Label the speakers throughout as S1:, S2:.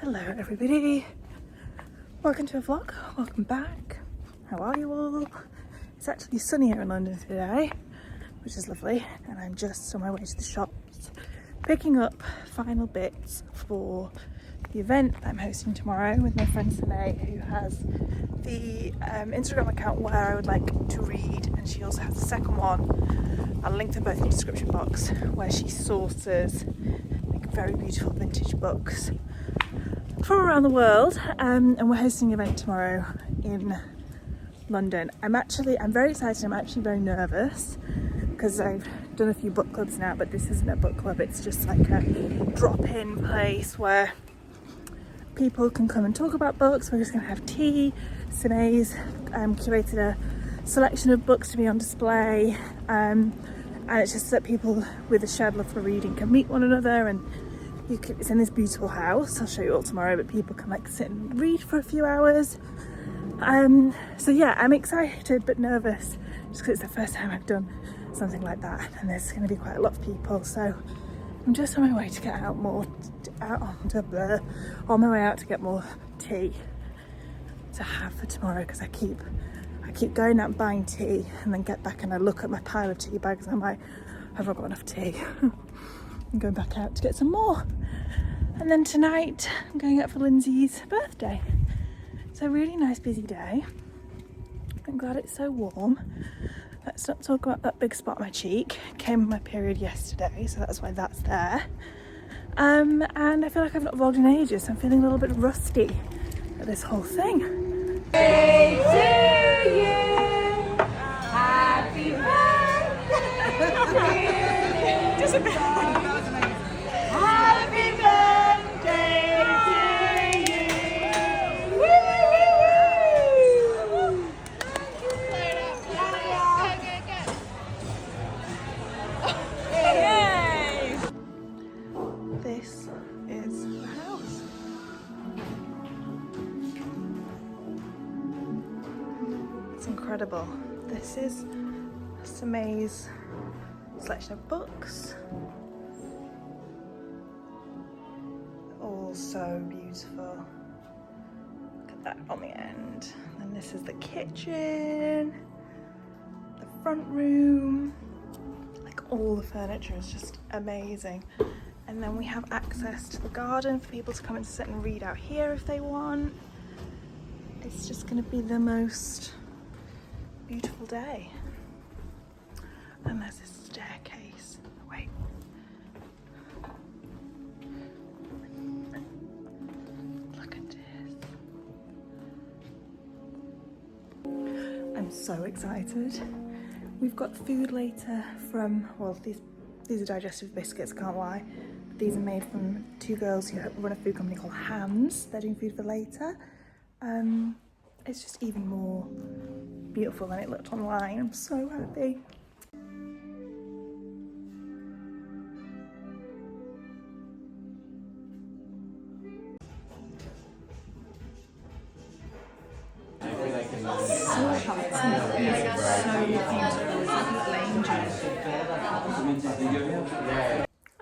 S1: Hello everybody, welcome to a vlog, welcome back. How are you all? It's actually sunny here in London today, which is lovely, and I'm just on my way to the shops picking up final bits for the event that I'm hosting tomorrow with my friend Saie, who has the Instagram account where I would like to read, and she also has a second one. I'll link them both in the description box, where she sources like very beautiful vintage books from around the world, and we're hosting an event tomorrow in London. I'm very excited. I'm actually very nervous because I've done a few book clubs now, but this isn't a book club, it's just like a drop-in place where people can come and talk about books. We're just going to have tea. Saie's curated a selection of books to be on display, and it's just that people with a shared love for reading can meet one another, and it's in this beautiful house. I'll show you all tomorrow, but people can like sit and read for a few hours. So yeah, I'm excited but nervous just because it's the first time I've done something like that, and there's going to be quite a lot of people. So I'm just on my way to get on my way out to get more tea to have for tomorrow, because I keep going out and buying tea and then get back and I look at my pile of tea bags and I'm like, have I got enough tea? I'm going back out to get some more. And then tonight I'm going out for Lindsay's birthday. It's a really nice busy day. I'm glad it's so warm. Let's not talk about that big spot on my cheek. Came on my period yesterday, so that's why that's there. And I feel like I've not vlogged in ages, so I'm feeling a little bit rusty at this whole thing.
S2: Hey to you, happy birthday.
S1: Just a bit.
S2: Happy birthday to you. Woo, woo, woo. Yay.
S1: This is the house. It's incredible. This is Saie's selection of books. All so beautiful. Look at that on the end. And this is the kitchen, the front room. Like all the furniture is just amazing. And then we have access to the garden for people to come and sit and read out here if they want. It's just going to be the most beautiful day. And there's this staircase. Wait. Look at this. I'm so excited. We've got food later from, well, these are digestive biscuits, can't lie. These are made from two girls who run a food company called Hampstead. They're doing food for later. It's just even more beautiful than it looked online. I'm so happy.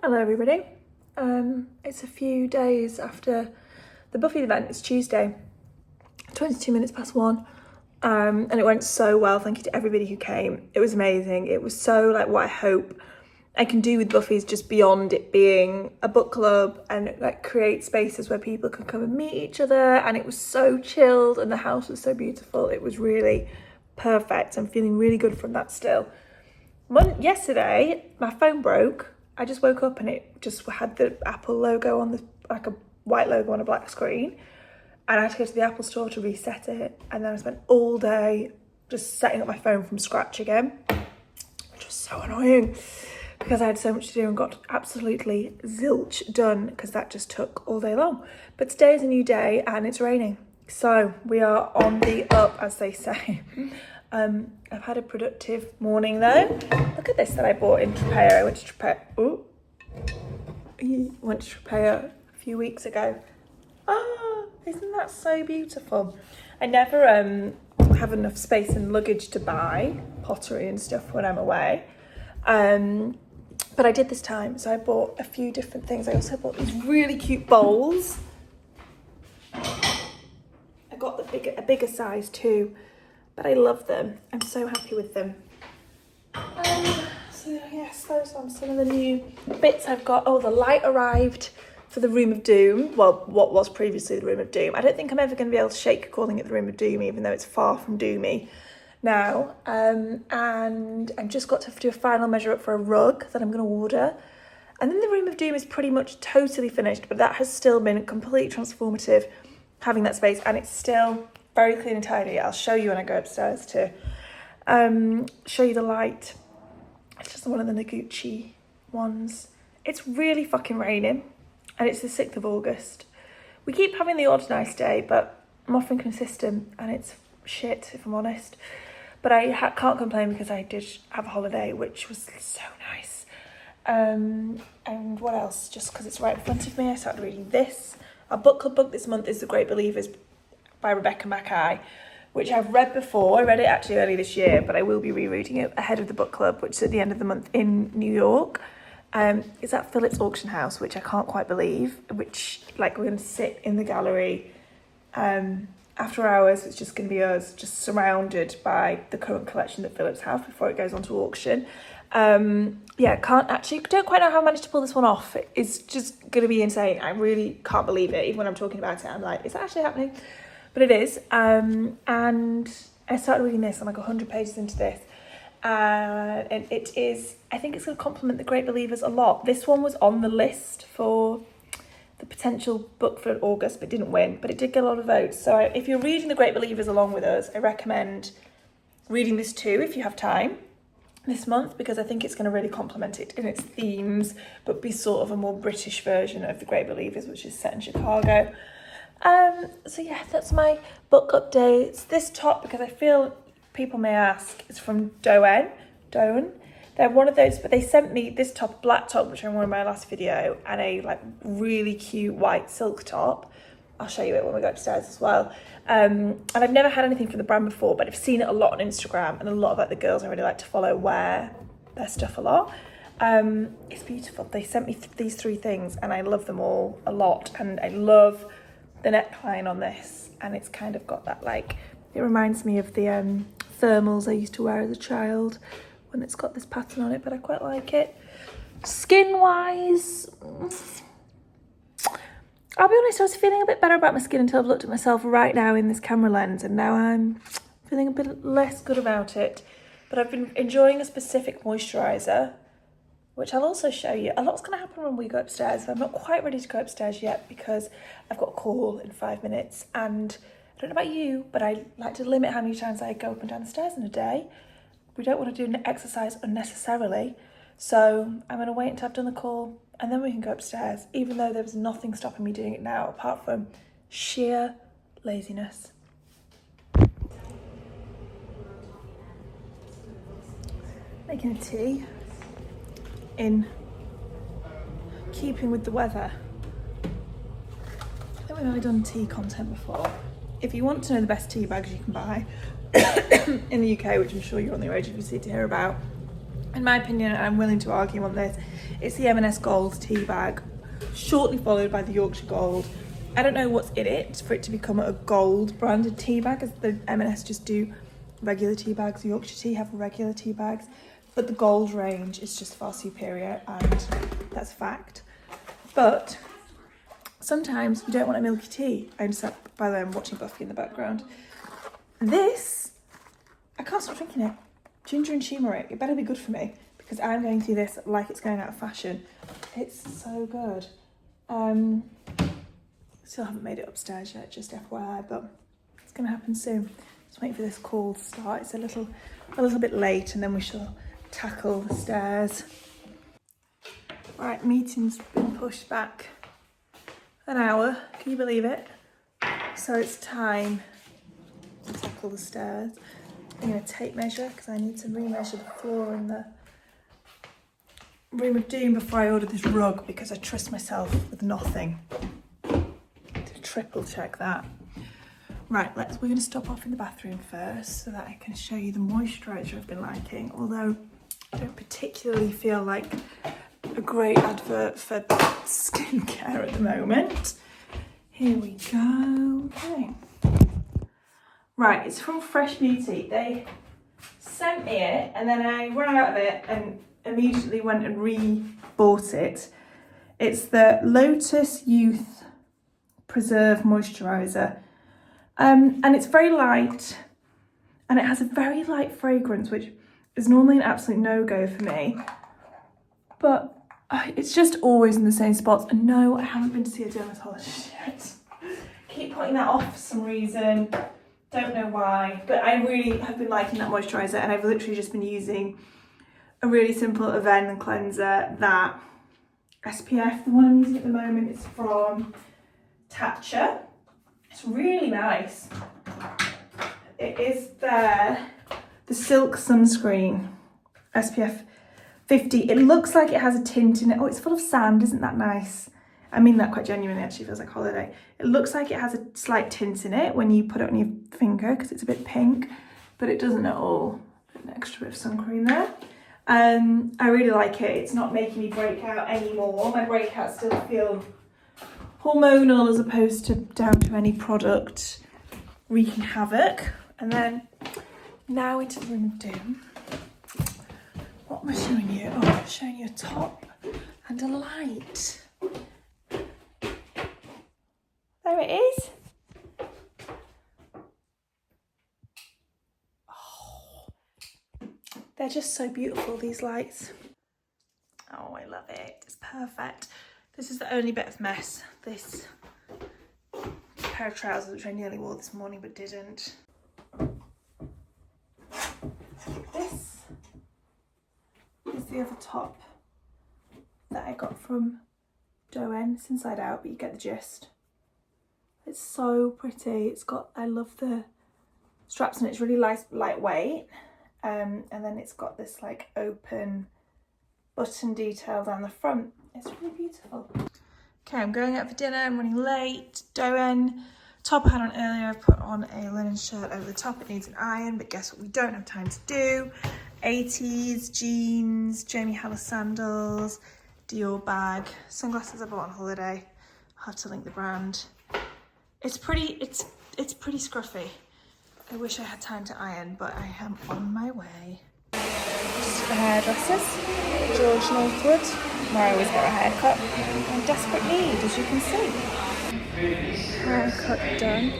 S1: Hello everybody. It's a few days after the Buffy event. It's Tuesday, 22 minutes past 1, and it went so well. Thank you to everybody who came. It was amazing. It was so like what I hope I can do with Buffy's, just beyond it being a book club, and like create spaces where people can come and meet each other. And it was so chilled, and the house was so beautiful. It was really perfect. I'm feeling really good from that still. Yesterday my phone broke. I just woke up and it just had the Apple logo on the, like a white logo on a black screen, and I had to go to the Apple store to reset it. And then I spent all day just setting up my phone from scratch again, which was so annoying because I had so much to do and got absolutely zilch done because that just took all day long. But today is a new day and it's raining, so we are on the up, as they say. I've had a productive morning though. Look at this that I bought in Tropea. I went to Tropea a few weeks ago. Ah, isn't that so beautiful? I never have enough space and luggage to buy pottery and stuff when I'm away. But I did this time, so I bought a few different things. I also bought these really cute bowls. a bigger size too, but I love them. I'm so happy with them. So yes, those are some of the new bits I've got. Oh, the light arrived for the Room of Doom. Well, what was previously the Room of Doom. I don't think I'm ever going to be able to shake calling it the Room of Doom, even though it's far from doomy now. And I've just got to do a final measure up for a rug that I'm going to order. And then the Room of Doom is pretty much totally finished, but that has still been completely transformative, having that space, and it's still very clean and tidy. I'll show you when I go upstairs to show you the light. It's just one of the Noguchi ones. It's really fucking raining, and it's the 6th of August. We keep having the odd nice day, but I'm often consistent, and it's shit, if I'm honest. But I can't complain because I did have a holiday, which was so nice. And what else? Just because it's right in front of me, I started reading this. Our book club book this month is The Great Believers by Rebecca Mackay, which I've read before. I read it actually early this year, but I will be rereading it ahead of the book club, which is at the end of the month in New York. It's at Phillips Auction House, which I can't quite believe, which, like, we're going to sit in the gallery after hours. It's just going to be us just surrounded by the current collection that Phillips have before it goes on to auction. Don't quite know how I managed to pull this one off. It's just going to be insane. I really can't believe it. Even when I'm talking about it, I'm like, is that actually happening? But it is. And I started reading this. I'm like 100 pages into this. And it is, I think it's going to complement The Great Believers a lot. This one was on the list for the potential book for August, but didn't win. But it did get a lot of votes. So if you're reading The Great Believers along with us, I recommend reading this too if you have time this month, because I think it's going to really complement it in its themes, but be sort of a more British version of The Great Believers, which is set in Chicago. So yeah, that's my book updates. This top, because I feel people may ask, is from Doen. They're one of those, but they sent me this top, black top, which I wore in my last video, and a like really cute white silk top. I'll show you it when we go upstairs as well. And I've never had anything from the brand before, but I've seen it a lot on Instagram, and a lot of like the girls I really like to follow wear their stuff a lot. It's beautiful. They sent me these 3 things, and I love them all a lot, and I love the neckline on this, and it's kind of got that, like, it reminds me of the thermals I used to wear as a child when it's got this pattern on it, but I quite like it. Skin wise, I'll be honest, I was feeling a bit better about my skin until I've looked at myself right now in this camera lens, and now I'm feeling a bit less good about it. But I've been enjoying a specific moisturiser, which I'll also show you. A lot's going to happen when we go upstairs. I'm not quite ready to go upstairs yet because I've got a call in 5 minutes, and I don't know about you, but I like to limit how many times I go up and down the stairs in a day. We don't want to do exercise unnecessarily, so I'm going to wait until I've done the call, and then we can go upstairs, even though there's nothing stopping me doing it now apart from sheer laziness. Making a tea in keeping with the weather. I think we've never done tea content before. If you want to know the best tea bags you can buy in the UK, which I'm sure you're on the road to hear about, in my opinion, and I'm willing to argue on this, it's the M&S Gold tea bag, shortly followed by the Yorkshire Gold. I don't know what's in it for it to become a gold branded tea bag, as the M&S just do regular tea bags. The Yorkshire Tea have regular tea bags, but the gold range is just far superior, and that's a fact. But sometimes you don't want a milky tea. I understand, by the way, I'm watching Buffy in the background. This, I can't stop drinking it. Ginger and turmeric, it better be good for me, because I'm going through this like it's going out of fashion. It's so good. Still haven't made it upstairs yet, just FYI, but it's going to happen soon. Just waiting for this call to start. It's a little bit late, and then we shall tackle the stairs. Right, meeting's been pushed back an hour. Can you believe it? So it's time to tackle the stairs. I'm going to tape measure because I need to re-measure the floor in the Room of Doom before I order this rug, because I trust myself with nothing. To triple check that. Right, we're going to stop off in the bathroom first so that I can show you the moisturiser I've been liking, although I don't particularly feel like a great advert for skincare at the moment. Here we go. Okay. Right, it's from Fresh Beauty. They sent me it and then I ran out of it and immediately went and re-bought it. It's the Lotus Youth Preserve Moisturiser. And it's very light and it has a very light fragrance, which is normally an absolute no-go for me. But it's just always in the same spots. And no, I haven't been to see a dermatologist yet. Keep putting that off for some reason. Don't know why, but I really have been liking that moisturiser, and I've literally just been using a really simple Avène cleanser. That SPF, the one I'm using at the moment, is from Tatcha. It's really nice. It is the Silk Sunscreen SPF 50. It looks like it has a tint in it. Oh, it's full of sand, isn't that nice? I mean that quite genuinely, actually feels like holiday. It looks like it has a slight tint in it when you put it on your finger because it's a bit pink, but it doesn't at all. An extra bit of sun cream there. I really like it. It's not making me break out anymore. My breakouts still feel hormonal as opposed to down to any product wreaking havoc. And then now into the room of doom. What am I showing you? Oh, I'm showing you a top and a light. There it is. Oh, they're just so beautiful, these lights. Oh, I love it. It's perfect. This is the only bit of mess. This pair of trousers, which I nearly wore this morning but didn't. This is the other top that I got from Doen. It's inside out, but you get the gist. It's so pretty. It's got, I love the straps and it's really lightweight. And then it's got this like open button detail down the front. It's really beautiful. Okay, I'm going out for dinner. I'm running late. Doen. Top I had on earlier. I've put on a linen shirt over the top. It needs an iron, but guess what we don't have time to do? 80s, jeans, Saie Highligher sandals, Demellier Bag, sunglasses I bought on holiday. I'll have to link the brand. It's pretty scruffy. I wish I had time to iron, but I am on my way. Just for Hairdressers, George Northwood, where I always get a haircut. I'm desperate need, as you can see. Haircut done,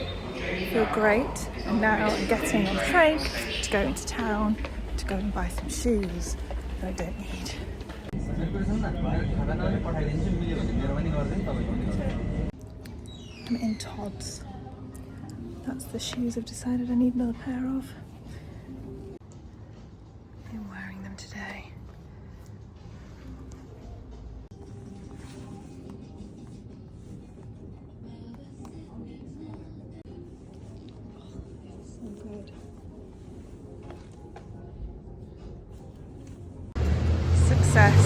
S1: feel great. And now I'm getting on the train to go into town to go and buy some shoes that I don't need. I'm in Todd's. That's the shoes I've decided I need another pair of. I'm wearing them today. So good. Success.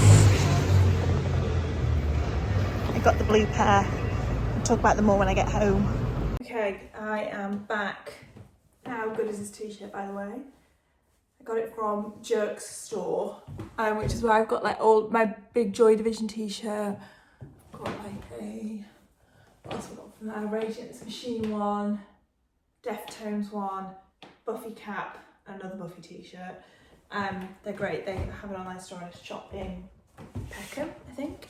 S1: I got the blue pair. I'll talk about them more when I get home. Okay, I am back. How good is this t-shirt, by the way? I got it from Jerk's store, which is where I've got like all my big Joy Division t-shirt. I've got like a, what else have I got from there? Rage Against the Machine one, Deftones one, Buffy cap, another Buffy t-shirt. They're great. They have an online store and a shop in Peckham, I think.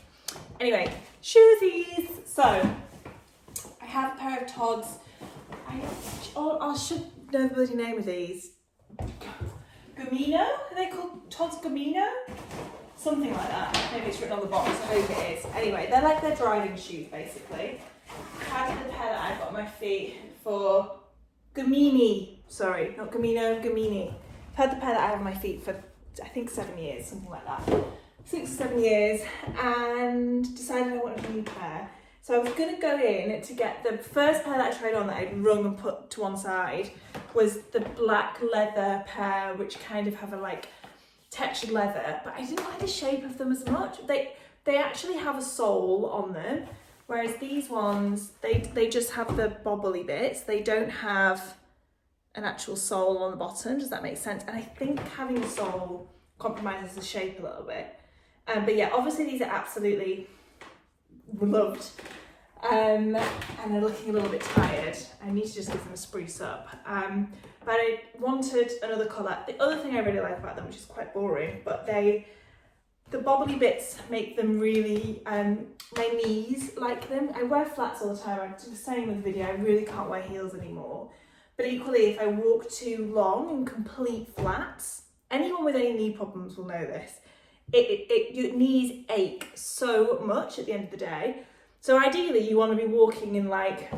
S1: Anyway, shoesies. So I have a pair of Todd's. I should know the bloody name of these. Gamino? Are they called Todd's Gamino? Something like that. Maybe it's written on the box. I hope it is. Anyway, they're like their driving shoes, basically. I had the pair that I've got on my feet for Gamini. Sorry, not Gamino, Gamini. I've had the pair that I have on my feet for, I think, 7 years, something like that. 6 or 7 years, and decided I wanted a new pair. So I was going to go in to get the first pair that I tried on that I'd wrung and put to one side was the black leather pair, which kind of have a like textured leather, but I didn't like the shape of them as much. They actually have a sole on them, whereas these ones, they just have the bobbly bits. They don't have an actual sole on the bottom. Does that make sense? And I think having a sole compromises the shape a little bit. But yeah, obviously these are absolutely loved. and they're looking a little bit tired. I need to just give them a spruce up. But I wanted another colour. The other thing I really like about them, which is quite boring, but the bobbly bits make them really, my knees like them. I wear flats all the time. I was saying in the video, I really can't wear heels anymore. But equally, if I walk too long in complete flats, anyone with any knee problems will know this. Your knees ache so much at the end of the day. So ideally, you want to be walking in like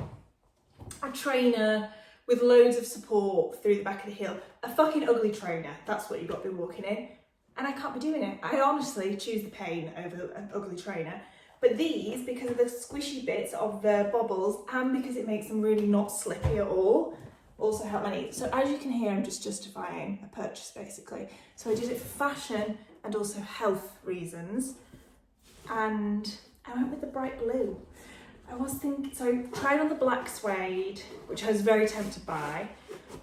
S1: a trainer with loads of support through the back of the heel. A fucking ugly trainer, that's what you've got to be walking in. And I can't be doing it. I honestly choose the pain over an ugly trainer. But these, because of the squishy bits of the bobbles and because it makes them really not slippy at all, also help my knees. So as you can hear, I'm just justifying a purchase basically. So I did it for fashion and also health reasons. And I went with the bright blue. I was thinking, so I tried on the black suede, which I was very tempted by,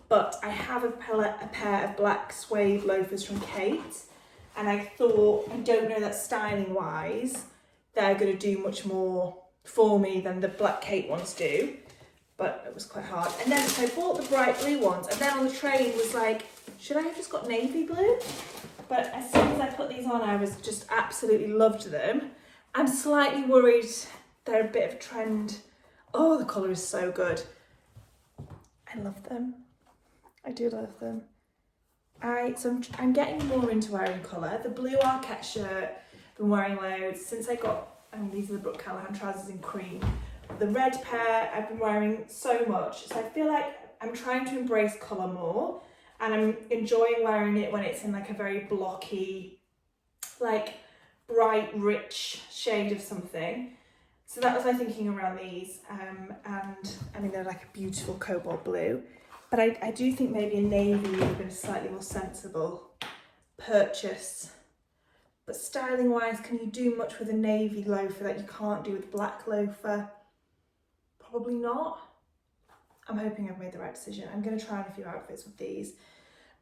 S1: but I have a pair of black suede loafers from Kate, and I thought, I don't know that styling wise, they're going to do much more for me than the black Kate ones do, but it was quite hard. And then so I bought the bright blue ones, and then on the train was like, should I have just got navy blue? But as soon as I put these on, I was just absolutely loved them. I'm slightly worried they're a bit of a trend. Oh, the colour is so good. I love them. I do love them. So I'm getting more into wearing colour. The blue Arquette shirt, I've been wearing loads since I got, these are the Brooke Callahan trousers in cream. The red pair I've been wearing so much. So I feel like I'm trying to embrace colour more, and I'm enjoying wearing it when it's in like a very blocky, like bright, rich shade of something. So that was my thinking around these, and I mean, they're like a beautiful cobalt blue, but I do think maybe a navy would have been a slightly more sensible purchase. But styling wise, can you do much with a navy loafer that you can't do with a black loafer? Probably not. I'm hoping I've made the right decision. I'm going to try on a few outfits with these.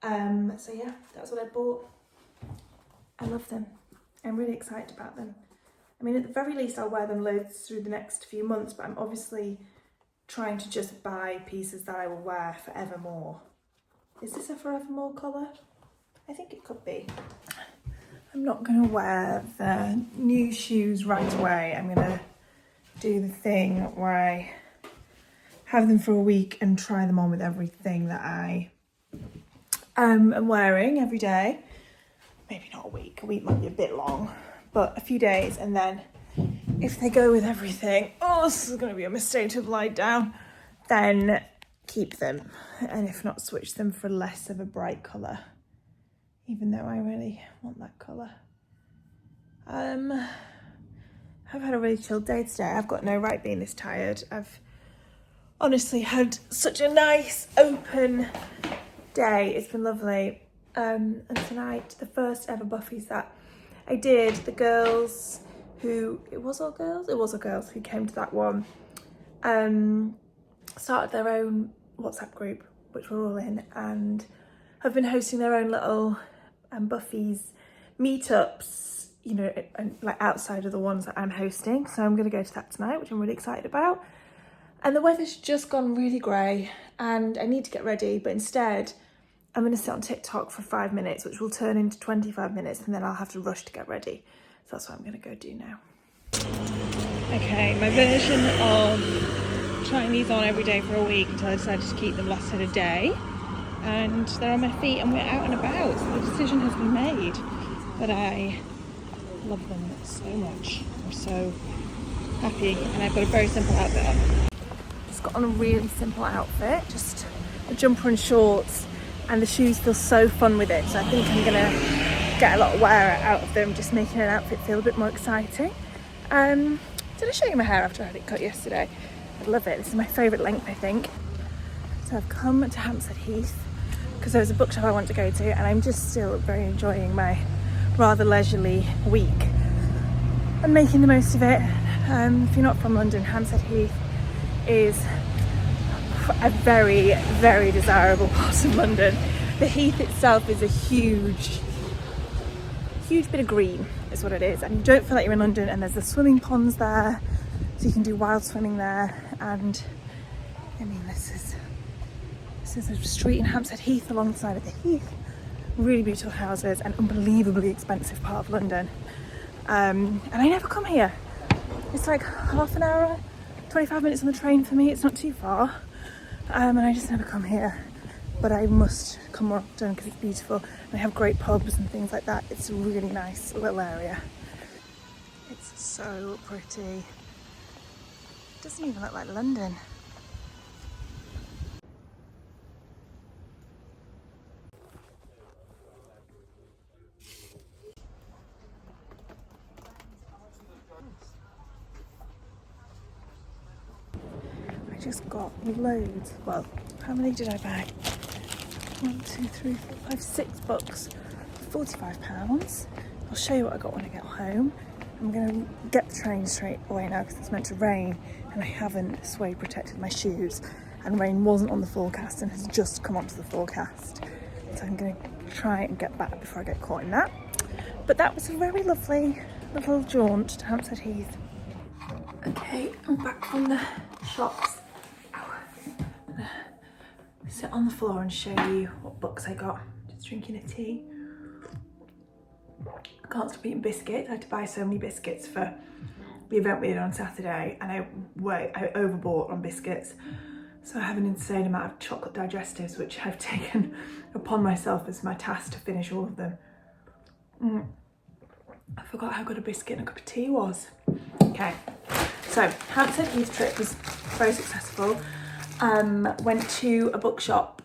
S1: So yeah, that's what I bought. I love them. I'm really excited about them. I mean, at the very least, I'll wear them loads through the next few months, but I'm obviously trying to just buy pieces that I will wear forevermore. Is this a forevermore colour? I think it could be. I'm not going to wear the new shoes right away. I'm going to do the thing where I have them for a week and try them on with everything that I am wearing every day. Maybe not a week might be a bit long, but a few days, and then if they go with everything, oh, this is going to be a mistake to have lied down, then keep them, and if not, switch them for less of a bright colour, even though I really want that colour. I've had a really chilled day today. I've got no right being this tired. I've honestly had such a nice open day. It's been lovely. And tonight, the first ever Buffy's that I did, the girls who, it was all girls who came to that one, started their own WhatsApp group, which we're all in, and have been hosting their own little Buffy's meetups, you know, and like outside of the ones that I'm hosting. So I'm going to go to that tonight, which I'm really excited about. And the weather's just gone really grey, and I need to get ready, but instead I'm going to sit on TikTok for 5 minutes, which will turn into 25 minutes, and then I'll have to rush to get ready. So that's what I'm going to go do now. Okay, my version of trying these on every day for a week until I decided to keep them lasted a day. And they're on my feet and we're out and about, so the decision has been made. But I love them so much. I'm so happy, and I've got a very simple outfit on. Just got on a really simple outfit, just a jumper and shorts, and the shoes feel so fun with it, so I think I'm gonna get a lot of wear out of them, just making an outfit feel a bit more exciting. Did I show you my hair after I had it cut yesterday? I love it. This is my favourite length, I think. So I've come to Hampstead Heath because there was a bookshop I want to go to, and I'm just still very enjoying my rather leisurely week and making the most of it. If you're not from London, Hampstead Heath is a very, very desirable part of London. The Heath itself is a huge bit of green is what it is, and you don't feel like you're in London. And there's the swimming ponds there, So you can do wild swimming there, and I mean this is a street in Hampstead Heath alongside of the Heath. Really beautiful houses, and unbelievably expensive part of London. And I never come here. It's like half an hour, 25 minutes on the train for me. It's not too far, and I just never come here. But I must come more often because it's beautiful. And they have great pubs and things like that. It's a really nice little area. It's so pretty. It doesn't even look like London. I just got loads. Well, how many did I buy? 1, 2, 3, 4, 5, 6 books. £45. I'll show you what I got when I get home. I'm going to get the train straight away now because it's meant to rain, and I haven't suede protected my shoes, and rain wasn't on the forecast and has just come onto the forecast. So I'm going to try and get back before I get caught in that. But that was a very lovely little jaunt to Hampstead Heath. Okay, I'm back from the shops. I'm gonna sit on the floor and show you what books I got. Just drinking a tea. I can't stop eating biscuits. I had to buy so many biscuits for the event we did on Saturday, and I overbought on biscuits. So I have an insane amount of chocolate digestives, which I've taken upon myself as my task to finish all of them. I forgot how good a biscuit and a cup of tea was. Okay, so Hampstead Heath trip was very successful. Went to a bookshop.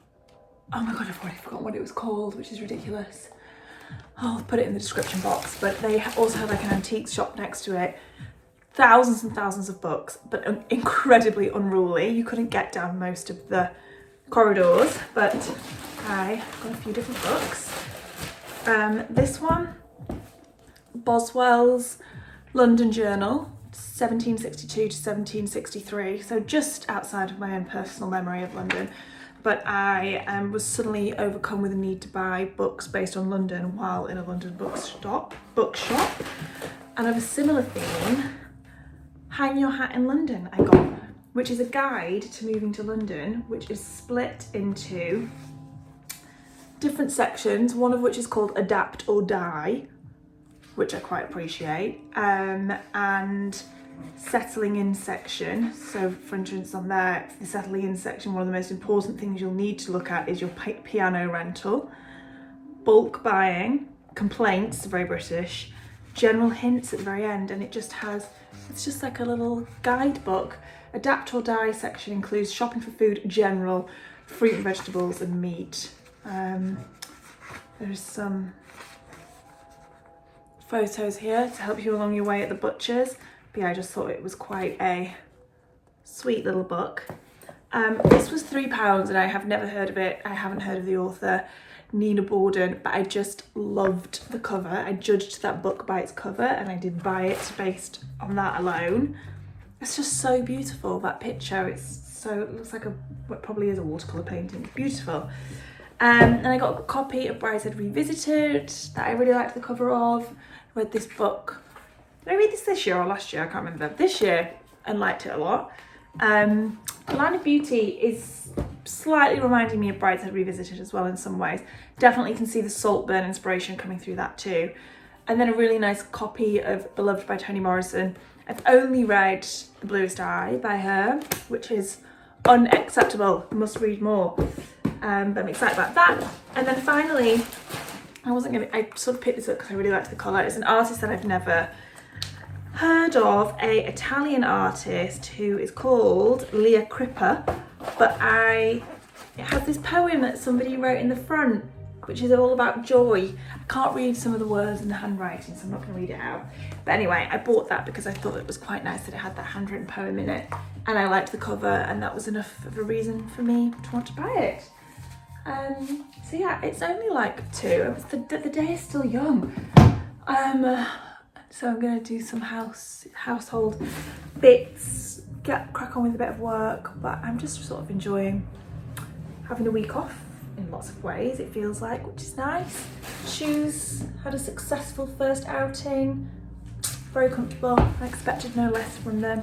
S1: Oh my god, I've already forgotten what it was called, which is ridiculous. I'll put it in the description box, but they also have like an antiques shop next to it. Thousands and thousands of books, but incredibly unruly. You couldn't get down most of the corridors, but I got a few different books. This one, Boswell's London Journal, 1762 to 1763, so just outside of my own personal memory of London. But I was suddenly overcome with a need to buy books based on London while in a London bookshop. And of a similar theme, Hang Your Hat in London I got, which is a guide to moving to London, which is split into different sections, one of which is called Adapt or Die, which I quite appreciate, and settling in section. So for instance, on there, the settling in section, one of the most important things you'll need to look at is your piano rental, bulk buying, complaints, very British, general hints at the very end, and it just has, it's just like a little guidebook. Adapt or Die section includes shopping for food, general, fruit and vegetables and meat. There's some photos here to help you along your way at the butcher's. But yeah, I just thought it was quite a sweet little book. This was £3 and I have never heard of it. I haven't heard of the author, Nina Borden, but I just loved the cover. I judged that book by its cover and I did buy it based on that alone. It's just so beautiful, that picture. It looks like what probably is a watercolour painting. It's beautiful. And I got a copy of Brideshead Revisited that I really liked the cover of. I read this book. Did I read this year or last year? I can't remember. This year, and liked it a lot. Land of Beauty is slightly reminding me of Brideshead Revisited as well in some ways. Definitely can see the Saltburn inspiration coming through that too. And then a really nice copy of Beloved by Toni Morrison. I've only read The Bluest Eye by her, which is unacceptable. Must read more. But I'm excited about that. And then finally, I sort of picked this up because I really liked the colour. It's an artist that I've never heard of, a Italian artist who is called Leah Crippa, but it has this poem that somebody wrote in the front, which is all about joy. I can't read some of the words in the handwriting, so I'm not going to read it out. But anyway, I bought that because I thought it was quite nice that it had that handwritten poem in it, and I liked the cover, and that was enough of a reason for me to want to buy it. So yeah, it's only like 2. The day is still young. So I'm gonna do some household bits, crack on with a bit of work, but I'm just sort of enjoying having a week off in lots of ways, it feels like, which is nice. Shoes, had a successful first outing. very comfortable. I expected no less from them.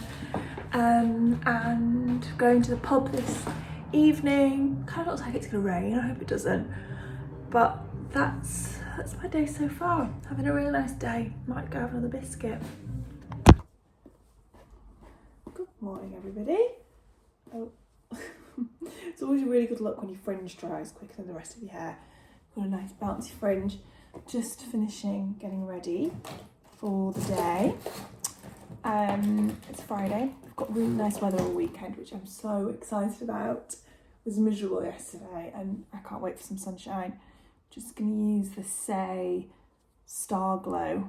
S1: And going to the pub this evening. Kind of looks like it's gonna rain, I hope it doesn't. But that's my day so far. Having a really nice day. Might go have another biscuit. Good morning, everybody. Oh. It's always a really good look when your fringe dries quicker than the rest of your hair. Got a nice bouncy fringe. Just finishing getting ready for the day. It's Friday. We've got really nice weather all weekend, which I'm so excited about. It was miserable yesterday and I can't wait for some sunshine. Just gonna use the Saie Star Glow.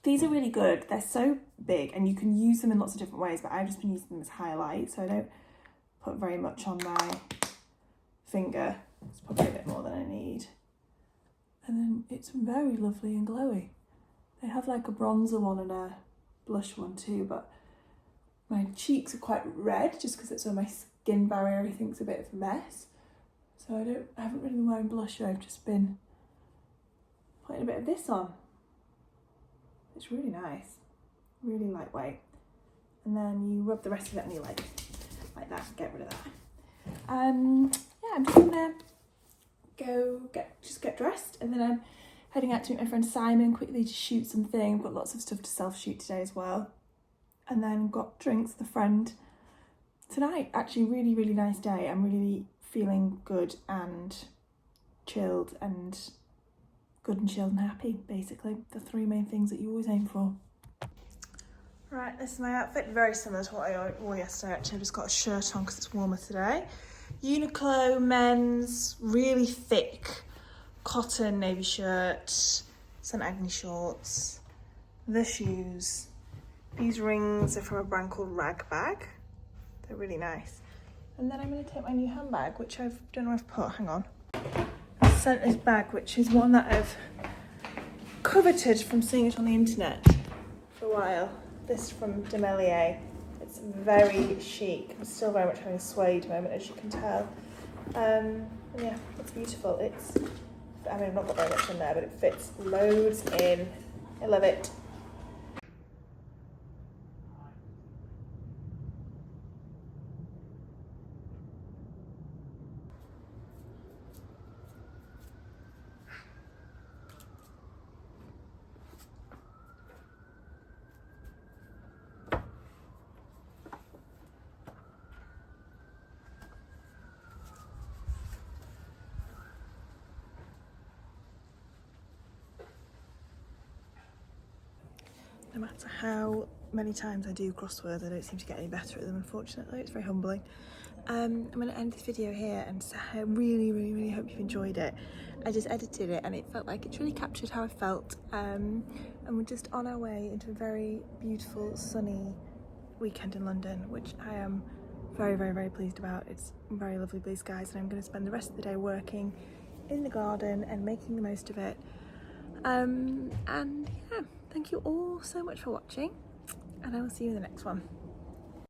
S1: These are really good. They're so big and you can use them in lots of different ways, but I've just been using them as highlight, so I don't put very much on my finger. It's probably a bit more than I need. And then it's very lovely and glowy. They have like a bronzer one and a blush one too, but my cheeks are quite red just because it's where my skin barrier I think is a bit of a mess. So I haven't really been wearing blusher, I've just been putting a bit of this on. It's really nice, really lightweight. And then you rub the rest of it on your leg, like that, get rid of that. Yeah, I'm just gonna go get dressed, and then I'm heading out to meet my friend Simon quickly to shoot something. I've got lots of stuff to self-shoot today as well. And then got drinks with a friend tonight. Actually, really, really nice day. I'm really feeling good and chilled and happy, basically. The three main things that you always aim for. Right, this is my outfit. Very similar to what I wore yesterday, actually. I've just got a shirt on because it's warmer today. Uniqlo men's, really thick cotton navy shirt, some Agni shorts, the shoes. These rings are from a brand called Rag Bag. They're really nice. And then I'm going to take my new handbag, which I don't know where I've put, hang on. I sent this bag, which is one that I've coveted from seeing it on the internet for a while. This from Demellier. It's very chic. I'm still very much having a suede moment, as you can tell. And yeah, it's beautiful. I mean, I've not got very much in there, but it fits loads in. I love it. No matter how many times I do crosswords, I don't seem to get any better at them, unfortunately. It's very humbling. I'm going to end this video here and say I really, really, really hope you've enjoyed it. I just edited it and it felt like it's really captured how I felt. And we're just on our way into a very beautiful, sunny weekend in London, which I am very, very, very pleased about. It's very lovely blue skies and I'm going to spend the rest of the day working in the garden and making the most of it. And yeah. Thank you all so much for watching, and I will see you in the next one.